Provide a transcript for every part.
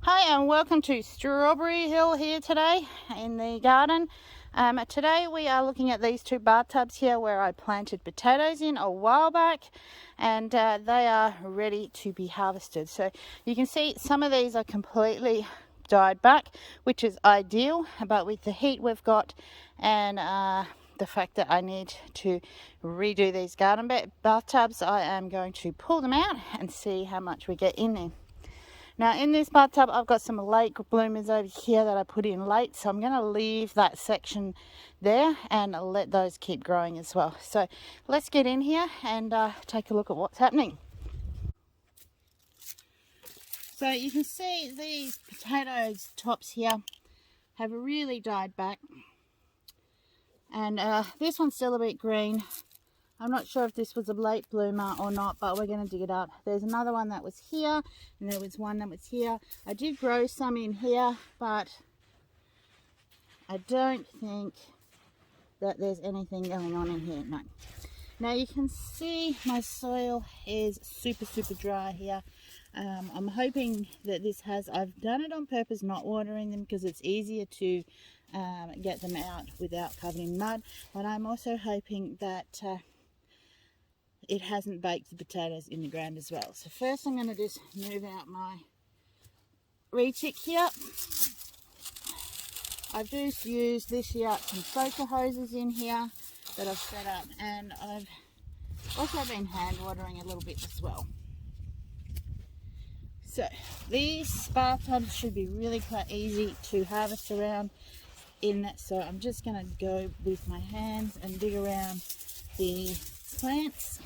Hi and welcome to Strawberry Hill here today in the garden. Today we are looking at these two bathtubs here where I planted potatoes in a while back, and they are ready to be harvested. So you can see some of these are completely died back, which is ideal, but with the heat we've got and the fact that I need to redo these garden bathtubs, I am going to pull them out and see how much we get in there. Now in this bathtub I've got some late bloomers over here that I put in late, so I'm going to leave that section there and let those keep growing as well. So let's get in here and take a look at what's happening. So you can see these potatoes tops here have really died back, and this one's still a bit green. I'm not sure if this was a late bloomer or not, but we're going to dig it up. There's another one that was here, and there was one that was here. I did grow some in here, but I don't think that there's anything going on in here. No. Now you can see my soil is super dry here. I'm hoping that I've done it on purpose, not watering them, because it's easier to get them out without covered in mud. But I'm also hoping that it hasn't baked the potatoes in the ground as well. So first I'm going to just move out my retic here. I've just used this year some soaker hoses in here that I've set up, and I've also been hand watering a little bit as well. So these bathtubs should be really quite easy to harvest around in, so I'm just going to go with my hands and dig around the plants.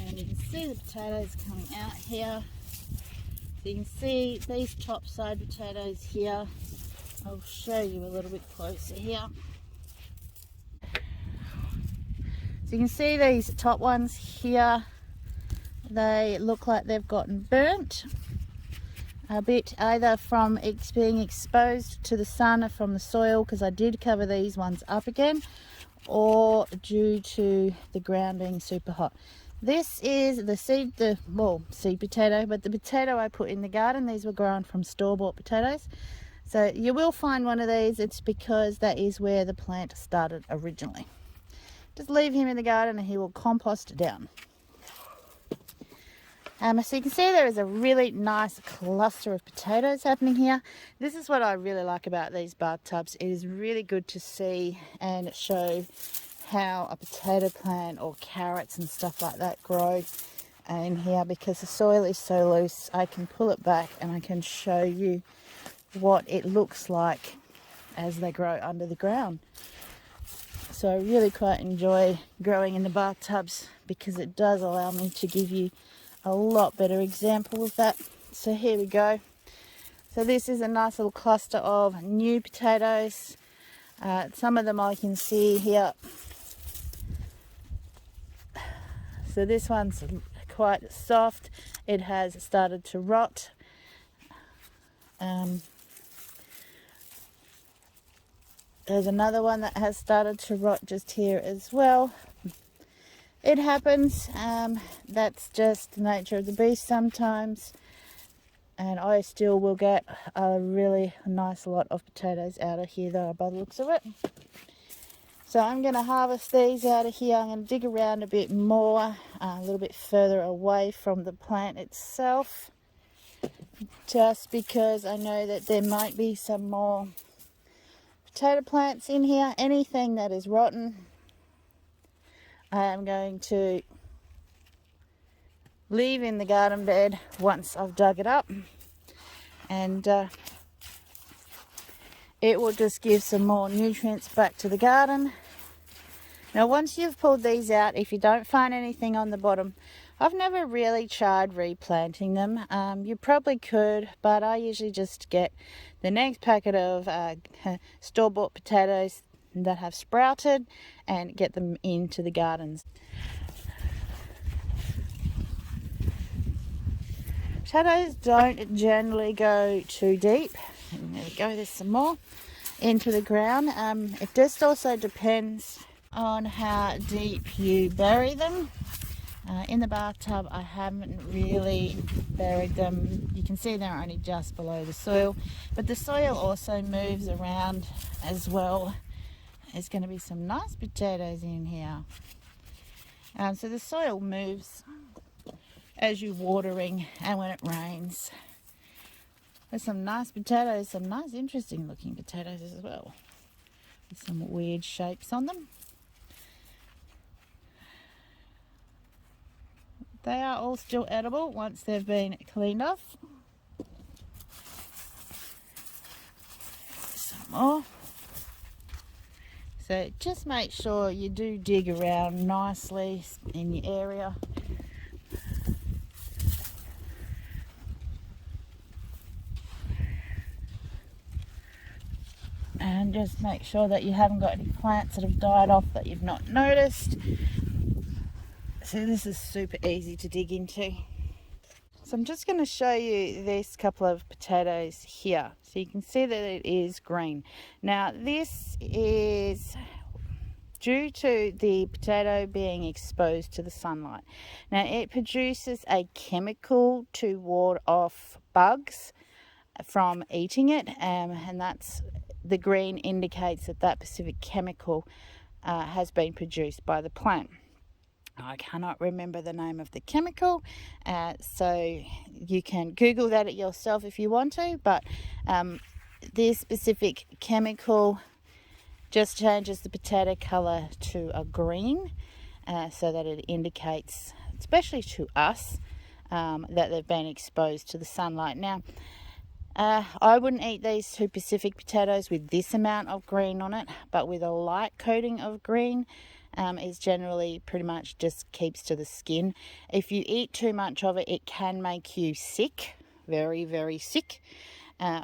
And you can see the potatoes coming out here. So you can see these top side potatoes here. I'll show you a little bit closer here. So you can see these top ones here. They look like they've gotten burnt a bit, either from being exposed to the sun or from the soil, because I did cover these ones up again, or due to the ground being super hot. This is the seed potato, but the potato I put in the garden. These were grown from store-bought potatoes. So you will find one of these. It's because that is where the plant started originally. Just leave him in the garden and he will compost down. So you can see there is a really nice cluster of potatoes happening here. This is what I really like about these bathtubs. It is really good to see and show how a potato plant or carrots and stuff like that grow in here, because the soil is so loose. I can pull it back and I can show you what it looks like as they grow under the ground. So I really quite enjoy growing in the bathtubs, because it does allow me to give you a lot better example of that. So here we go. So this is a nice little cluster of new potatoes. Some of them I can see here. So this one's quite soft. It has started to rot. There's another one that has started to rot just here as well. It happens. That's just the nature of the beast sometimes. And I still will get a really nice lot of potatoes out of here though, by the looks of it. So I'm going to harvest these out of here. I'm going to dig around a bit more, a little bit further away from the plant itself, just because I know that there might be some more potato plants in here. Anything that is rotten, I am going to leave in the garden bed once I've dug it up, and it will just give some more nutrients back to the garden. Now once you've pulled these out, if you don't find anything on the bottom, I've never really tried replanting them. You probably could, but I usually just get the next packet of store-bought potatoes that have sprouted and get them into the gardens. Potatoes don't generally go too deep. And there we go, there's some more into the ground. It just also depends on how deep you bury them. In the bathtub, I haven't really buried them. You can see they're only just below the soil, but the soil also moves around as well. There's going to be some nice potatoes in here. So the soil moves as you're watering and when it rains. There's some nice potatoes, some nice interesting looking potatoes as well, with some weird shapes on them. They are all still edible once they've been cleaned off. Some more. So just make sure you do dig around nicely in your area. And just make sure that you haven't got any plants that have died off that you've not noticed. So this is super easy to dig into. So I'm just going to show you this couple of potatoes here. So you can see that it is green. Now this is due to the potato being exposed to the sunlight. Now it produces a chemical to ward off bugs from eating it, and that's the green indicates that that specific chemical has been produced by the plant. I cannot remember the name of the chemical, so you can Google that yourself if you want to, but this specific chemical just changes the potato colour to a green, so that it indicates, especially to us, that they've been exposed to the sunlight. Now, I wouldn't eat these two Pacific potatoes with this amount of green on it, but with a light coating of green, is generally pretty much just keeps to the skin. If you eat too much of it, it can make you sick, very, very sick.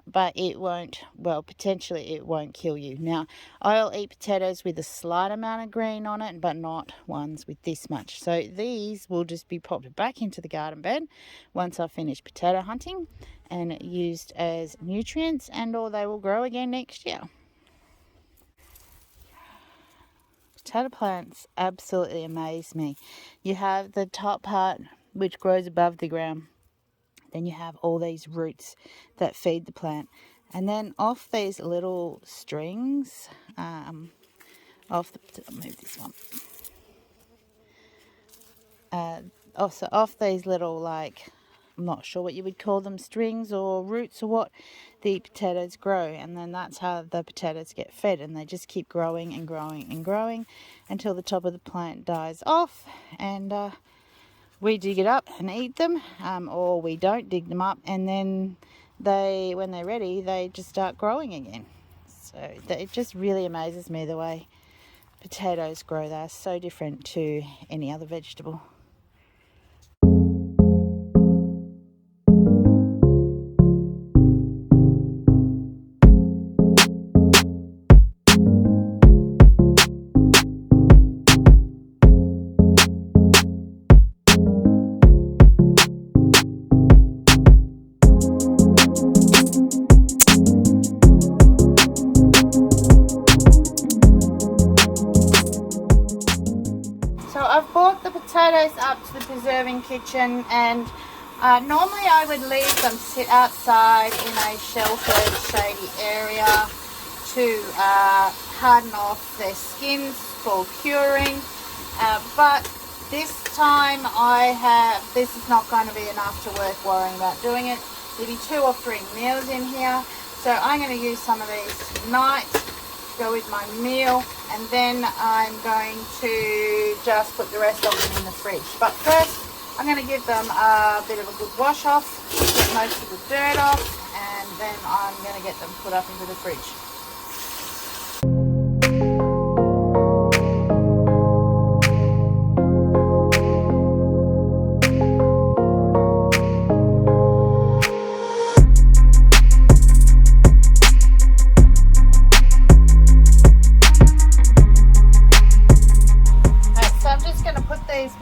But it won't, well, potentially it won't kill you. Now, I'll eat potatoes with a slight amount of green on it, but not ones with this much. So these will just be popped back into the garden bed once I've finished potato hunting and used as nutrients, and or they will grow again next year. Potato plants absolutely amaze me. You have the top part which grows above the ground. Then you have all these roots that feed the plant. And then off these little strings, I'll move this one. Also off these little, like, I'm not sure what you would call them, strings or roots or what, the potatoes grow. And then that's how the potatoes get fed. And they just keep growing and growing and growing until the top of the plant dies off. And we dig it up and eat them, or we don't dig them up, and then when they're ready, they just start growing again. So it just really amazes me the way potatoes grow. They're so different to any other vegetable. I've brought the potatoes up to the preserving kitchen, and normally I would leave them sit outside in a sheltered, shady area to harden off their skins for curing. But this time this is not going to be enough to worth worrying about doing it. There'll be 2 or 3 meals in here, so I'm going to use some of these tonight, go with my meal, and then I'm going to just put the rest of them in the fridge. But first I'm going to give them a bit of a good wash off, get most of the dirt off, and then I'm going to get them put up into the fridge.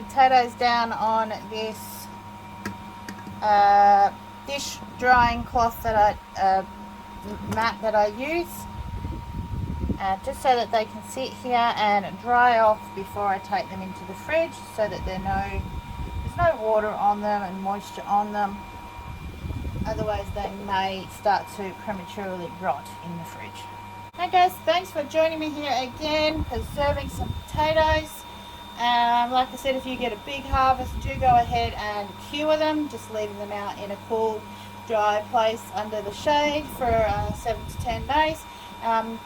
Potatoes down on this dish drying cloth that mat that I use, just so that they can sit here and dry off before I take them into the fridge, so that they're no there's no water on them and moisture on them. Otherwise they may start to prematurely rot in the fridge. Hey guys, thanks for joining me here again, preserving some potatoes. Like I said, if you get a big harvest, do go ahead and cure them, just leaving them out in a cool, dry place under the shade for 7 to 10 days. Don't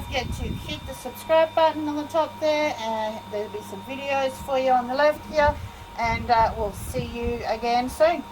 forget to hit the subscribe button on the top there, and there'll be some videos for you on the left here, and we'll see you again soon.